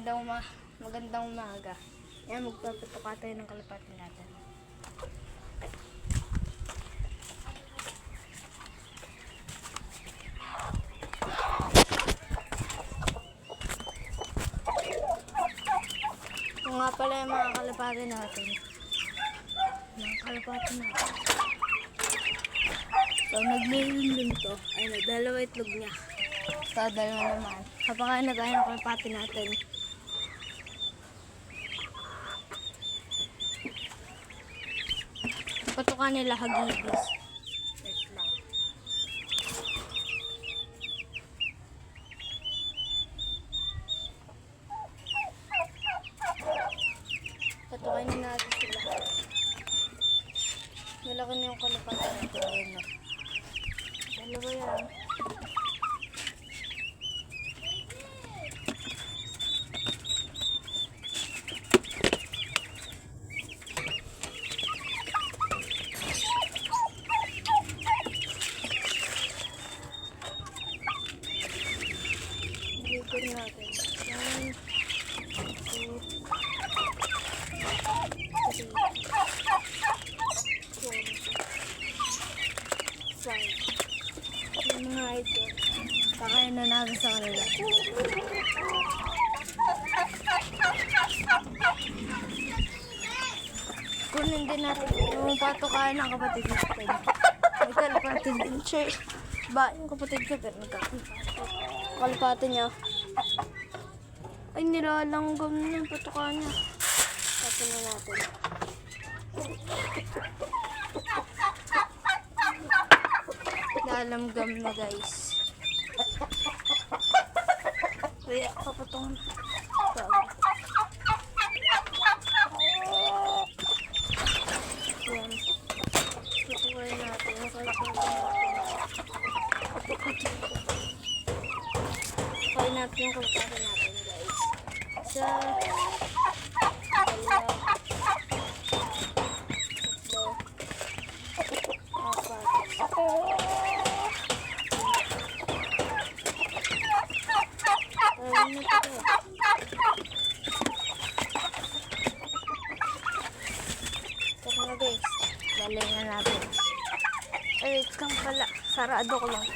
magandang umaga. Yan, magpapatuka tayo ng kalapati natin. Ito nga pala yung mga kalapati natin. So, nag-mayroon din to. Ay, nagdalawa itlog niya. So, dalawa naman. Kapakain na tayo ng kalapati natin. Patukan nila hagibis. Wait lang. Patukan na natin sila. Malaki na yung kalapati natin. Ayun na. Dalawa yan. Natin. 1, 2, 3, 4, 5. Yung mga ito, pakain na natin sa kanila. Kunin din natin yung patukain ng kapatid natin. May kalapati din siya. Ba, yung kapatid ko pero kalapati niya. Ay, nilalanggam na yung patuka niya. Tapos na natin. Lalamgam na, guys. Kaya kapatong yan. Tutukain natin. Nakalakot natin. Tutukain natin yung kalapati natin, guys. Isa, dalawa, tatlo, apat. Ayun na ito. Ito na, guys. Galingan natin. Ay, wait lang pala. Sarado ko lang.